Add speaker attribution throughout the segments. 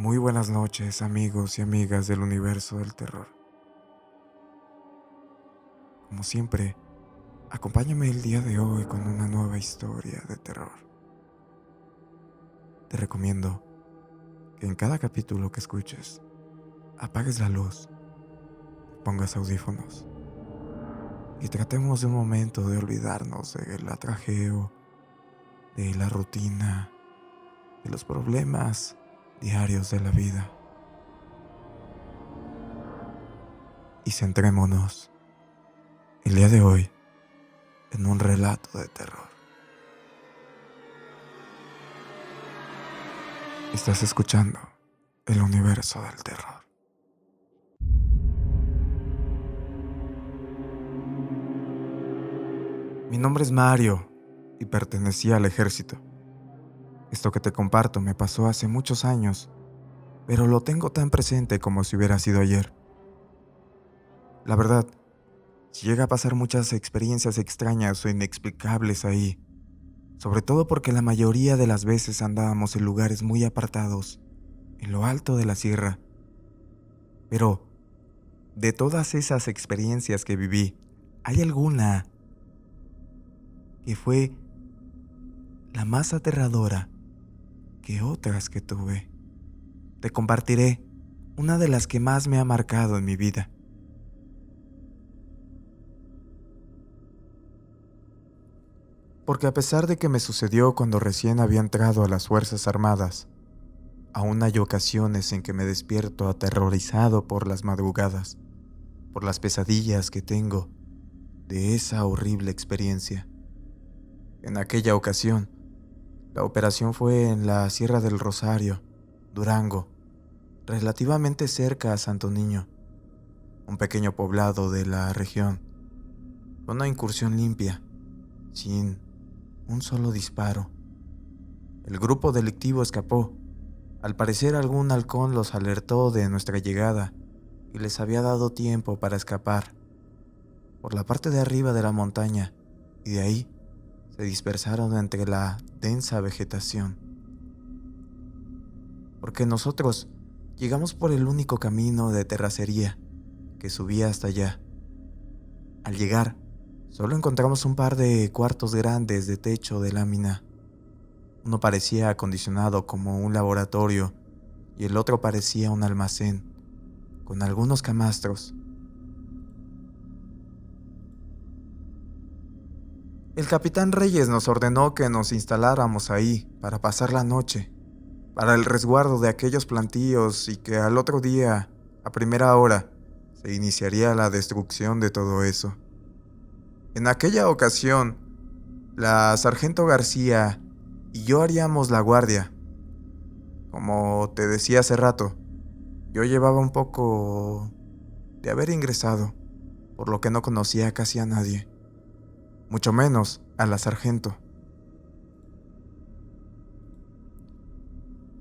Speaker 1: Muy buenas noches, amigos y amigas del universo del terror. Como siempre, acompáñame el día de hoy con una nueva historia de terror. Te recomiendo que en cada capítulo que escuches, apagues la luz, pongas audífonos y tratemos de un momento de olvidarnos del atrajeo, de la rutina, de los problemas diarios de la vida y centrémonos el día de hoy en un relato de terror. Estás escuchando el universo del terror. Mi nombre es Mario y pertenecía al ejército. Esto que te comparto me pasó hace muchos años, pero lo tengo tan presente como si hubiera sido ayer. La verdad, si llega a pasar muchas experiencias extrañas o inexplicables ahí, sobre todo porque la mayoría de las veces andábamos en lugares muy apartados, en lo alto de la sierra. Pero, de todas esas experiencias que viví, ¿hay alguna que fue la más aterradora que otras que tuve? Te compartiré una de las que más me ha marcado en mi vida. Porque a pesar de que me sucedió cuando recién había entrado a las Fuerzas Armadas, aún hay ocasiones en que me despierto aterrorizado por las madrugadas, por las pesadillas que tengo de esa horrible experiencia. En aquella ocasión, la operación fue en la Sierra del Rosario, Durango, relativamente cerca a Santo Niño, un pequeño poblado de la región. Fue una incursión limpia, sin un solo disparo. El grupo delictivo escapó. Al parecer algún halcón los alertó de nuestra llegada y les había dado tiempo para escapar por la parte de arriba de la montaña, y de ahí se dispersaron entre la densa vegetación. Porque nosotros llegamos por el único camino de terracería que subía hasta allá. Al llegar, solo encontramos un par de cuartos grandes de techo de lámina. Uno parecía acondicionado como un laboratorio y el otro parecía un almacén, con algunos camastros. El capitán Reyes nos ordenó que nos instaláramos ahí para pasar la noche, para el resguardo de aquellos plantíos, y que al otro día, a primera hora, se iniciaría la destrucción de todo eso. En aquella ocasión, la sargento García y yo haríamos la guardia. Como te decía hace rato, yo llevaba un poco de haber ingresado, por lo que no conocía casi a nadie, mucho menos a la sargento.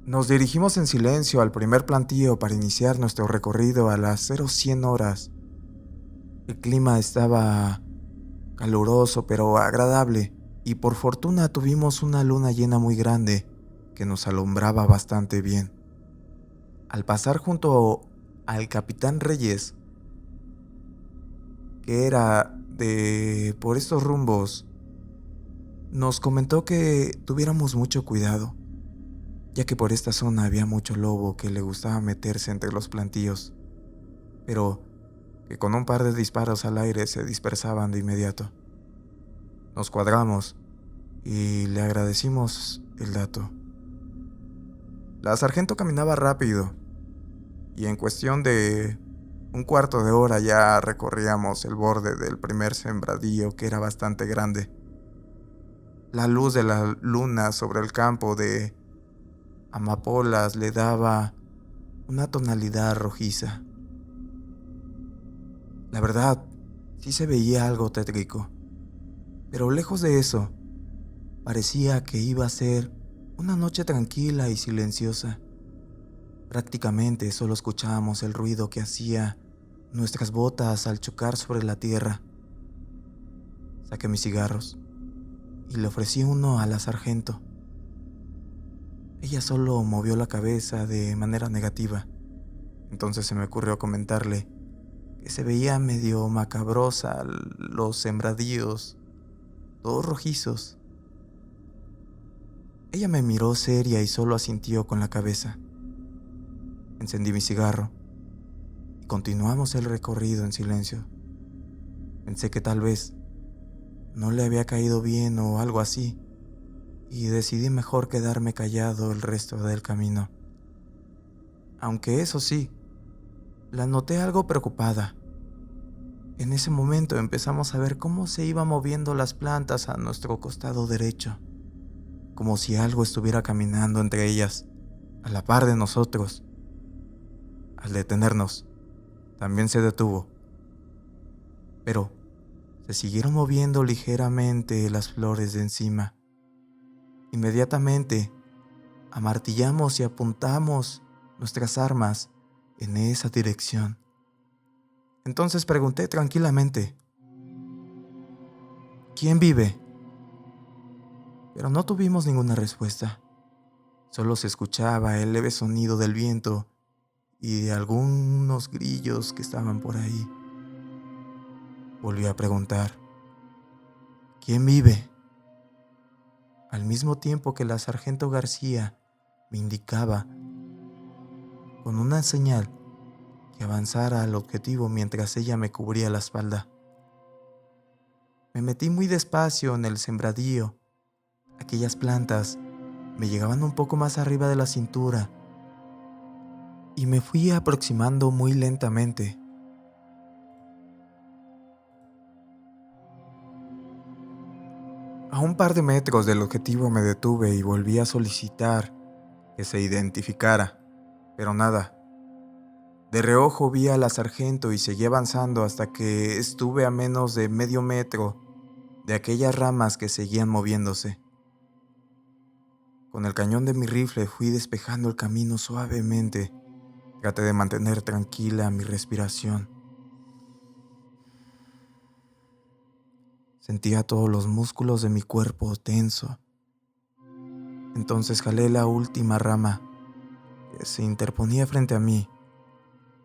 Speaker 1: Nos dirigimos en silencio al primer plantío para iniciar nuestro recorrido a las 0100 horas. El clima estaba caluroso pero agradable, y por fortuna tuvimos una luna llena muy grande que nos alumbraba bastante bien. Al pasar junto al capitán Reyes, que era de por estos rumbos, nos comentó que tuviéramos mucho cuidado, ya que por esta zona había mucho lobo que le gustaba meterse entre los plantíos, pero que con un par de disparos al aire se dispersaban de inmediato. Nos cuadramos y le agradecimos el dato. La sargento caminaba rápido y en cuestión de un cuarto de hora ya recorríamos el borde del primer sembradío, que era bastante grande. La luz de la luna sobre el campo de amapolas le daba una tonalidad rojiza. La verdad, sí se veía algo tétrico, pero lejos de eso, parecía que iba a ser una noche tranquila y silenciosa. Prácticamente solo escuchábamos el ruido que hacía nuestras botas al chocar sobre la tierra. Saqué mis cigarros y le ofrecí uno a la sargento. Ella solo movió la cabeza de manera negativa. Entonces se me ocurrió comentarle que se veía medio macabrosa los sembradíos, todos rojizos. Ella me miró seria y solo asintió con la cabeza. Encendí mi cigarro y continuamos el recorrido en silencio. Pensé que tal vez no le había caído bien o algo así, y decidí mejor quedarme callado el resto del camino. Aunque eso sí, la noté algo preocupada. En ese momento empezamos a ver cómo se iban moviendo las plantas a nuestro costado derecho, como si algo estuviera caminando entre ellas, a la par de nosotros. Al detenernos, también se detuvo, pero se siguieron moviendo ligeramente las flores de encima. Inmediatamente, amartillamos y apuntamos nuestras armas en esa dirección. Entonces pregunté tranquilamente: ¿quién vive? Pero no tuvimos ninguna respuesta. Solo se escuchaba el leve sonido del viento y de algunos grillos que estaban por ahí. Volví a preguntar: ¿quién vive? Al mismo tiempo que la sargento García me indicaba con una señal que avanzara al objetivo mientras ella me cubría la espalda. Me metí muy despacio en el sembradío. Aquellas plantas me llegaban un poco más arriba de la cintura y me fui aproximando muy lentamente. A un par de metros del objetivo me detuve y volví a solicitar que se identificara, pero nada. De reojo vi a la sargento y seguí avanzando hasta que estuve a menos de medio metro de aquellas ramas que seguían moviéndose. Con el cañón de mi rifle fui despejando el camino suavemente. Traté de mantener tranquila mi respiración. Sentía todos los músculos de mi cuerpo tenso. Entonces jalé la última rama que se interponía frente a mí,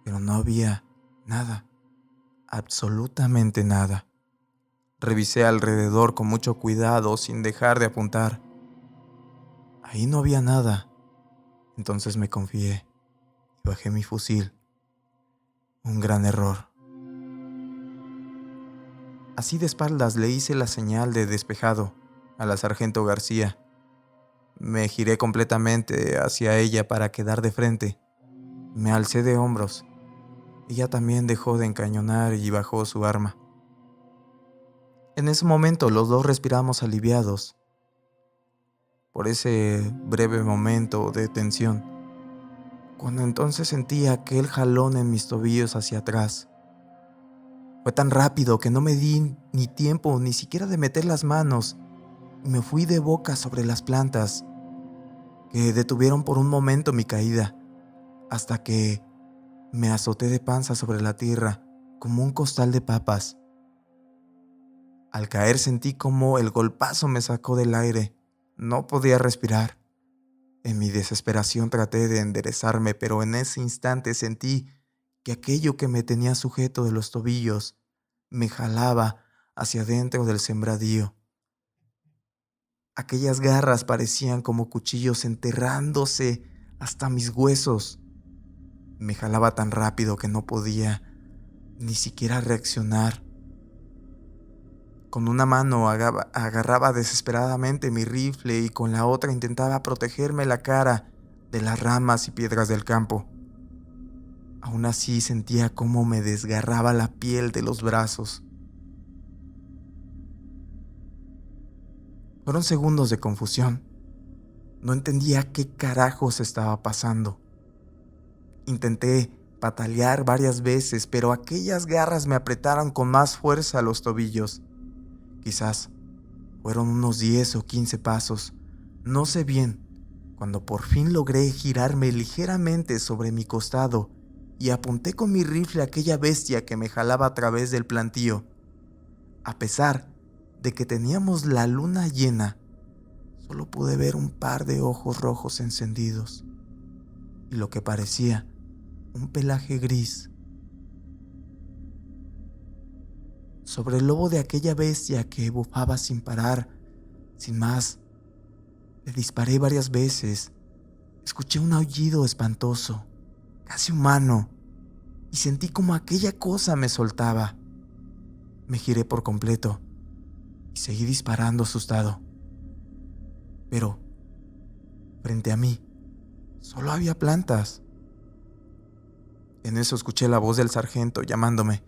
Speaker 1: pero no había nada, absolutamente nada. Revisé alrededor con mucho cuidado sin dejar de apuntar. Ahí no había nada. Entonces me confié y bajé mi fusil. Un gran error. Así de espaldas le hice la señal de despejado a la sargento García. Me giré completamente hacia ella para quedar de frente. Me alcé de hombros. Ella también dejó de encañonar y bajó su arma. En ese momento los dos respiramos aliviados por ese breve momento de tensión, cuando entonces sentí aquel jalón en mis tobillos hacia atrás. Fue tan rápido que no me di ni tiempo ni siquiera de meter las manos y me fui de boca sobre las plantas, que detuvieron por un momento mi caída, hasta que me azoté de panza sobre la tierra como un costal de papas. Al caer sentí como el golpazo me sacó del aire. No podía respirar. En mi desesperación traté de enderezarme, pero en ese instante sentí que aquello que me tenía sujeto de los tobillos me jalaba hacia dentro del sembradío. Aquellas garras parecían como cuchillos enterrándose hasta mis huesos. Me jalaba tan rápido que no podía ni siquiera reaccionar. Con una mano agarraba desesperadamente mi rifle y con la otra intentaba protegerme la cara de las ramas y piedras del campo. Aún así sentía cómo me desgarraba la piel de los brazos. Fueron segundos de confusión. No entendía qué carajos estaba pasando. Intenté patalear varias veces, pero aquellas garras me apretaron con más fuerza los tobillos. Quizás fueron unos 10 o 15 pasos, no sé bien, cuando por fin logré girarme ligeramente sobre mi costado y apunté con mi rifle a aquella bestia que me jalaba a través del plantío. A pesar de que teníamos la luna llena, solo pude ver un par de ojos rojos encendidos y lo que parecía un pelaje gris. Sobre el lobo de aquella bestia que bufaba sin parar, sin más, le disparé varias veces. Escuché un aullido espantoso, casi humano, y sentí como aquella cosa me soltaba. Me giré por completo y seguí disparando asustado. Pero, frente a mí, solo había plantas. En eso escuché la voz del sargento llamándome.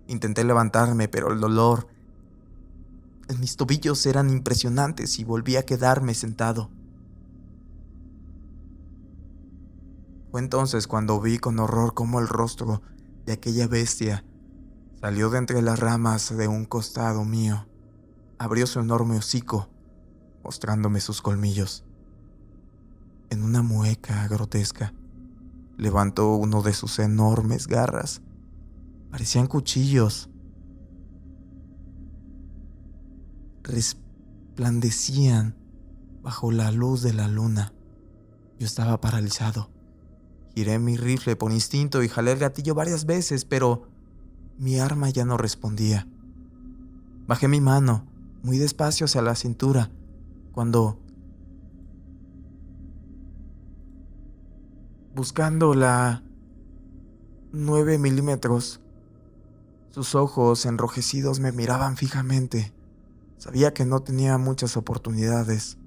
Speaker 1: Intenté levantarme, pero el dolor en mis tobillos eran impresionantes y volví a quedarme sentado. Fue entonces cuando vi con horror cómo el rostro de aquella bestia salió de entre las ramas de un costado mío. Abrió su enorme hocico, mostrándome sus colmillos. En una mueca grotesca, levantó uno de sus enormes garras. Parecían cuchillos. Resplandecían bajo la luz de la luna. Yo estaba paralizado. Giré mi rifle por instinto y jalé el gatillo varias veces, pero mi arma ya no respondía. Bajé mi mano muy despacio hacia la cintura, cuando, buscando la 9 milímetros, sus ojos enrojecidos me miraban fijamente. Sabía que no tenía muchas oportunidades.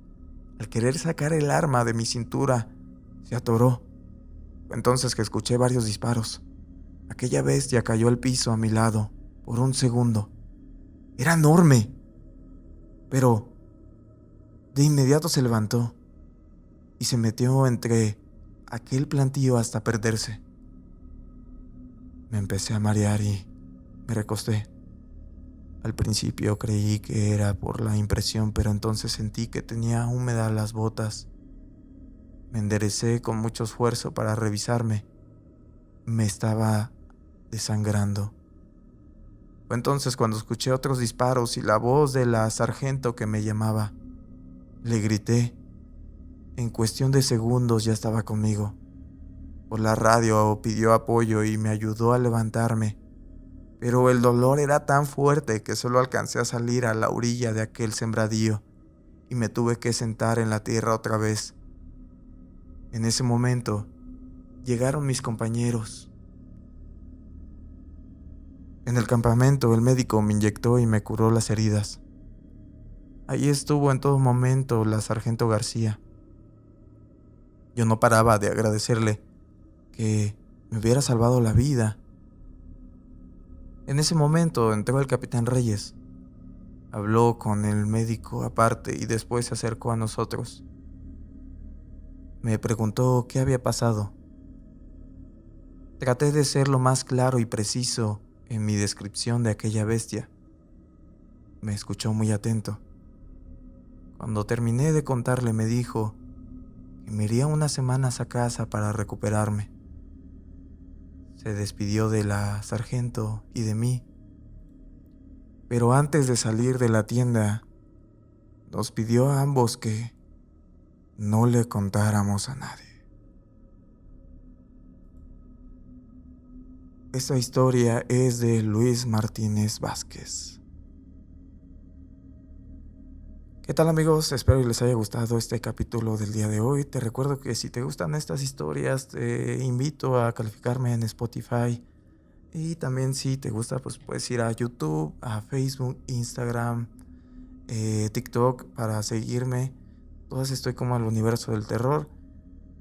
Speaker 1: Al querer sacar el arma de mi cintura, se atoró. Fue entonces que escuché varios disparos. Aquella bestia cayó al piso a mi lado por un segundo. Era enorme, pero de inmediato se levantó y se metió entre aquel plantío hasta perderse. Me empecé a marear y me recosté. Al principio creí que era por la impresión, pero entonces sentí que tenía húmedas las botas. Me enderecé con mucho esfuerzo para revisarme. Me estaba desangrando. Fue entonces cuando escuché otros disparos y la voz de la sargento que me llamaba. Le grité. En cuestión de segundos ya estaba conmigo. Por la radio pidió apoyo y me ayudó a levantarme. Pero el dolor era tan fuerte que solo alcancé a salir a la orilla de aquel sembradío y me tuve que sentar en la tierra otra vez. En ese momento llegaron mis compañeros. En el campamento el médico me inyectó y me curó las heridas. Allí estuvo en todo momento la sargento García. Yo no paraba de agradecerle que me hubiera salvado la vida. En ese momento entró el capitán Reyes. Habló con el médico aparte y después se acercó a nosotros. Me preguntó qué había pasado. Traté de ser lo más claro y preciso en mi descripción de aquella bestia. Me escuchó muy atento. Cuando terminé de contarle me dijo que me iría unas semanas a casa para recuperarme. Se despidió de la sargento y de mí. Pero antes de salir de la tienda, nos pidió a ambos que no le contáramos a nadie. Esta historia es de Luis Martínez Vázquez. ¿Qué tal, amigos? Espero que les haya gustado este capítulo del día de hoy. Te recuerdo que si te gustan estas historias, te invito a calificarme en Spotify. Y también si te gusta, pues puedes ir a YouTube, a Facebook, Instagram, TikTok para seguirme. Todas estoy como al universo del terror.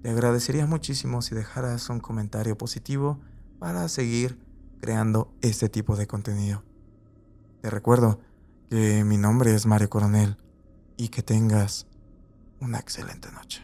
Speaker 1: Te agradecería muchísimo si dejaras un comentario positivo para seguir creando este tipo de contenido. Te recuerdo que mi nombre es Mario Coronel y que tengas una excelente noche.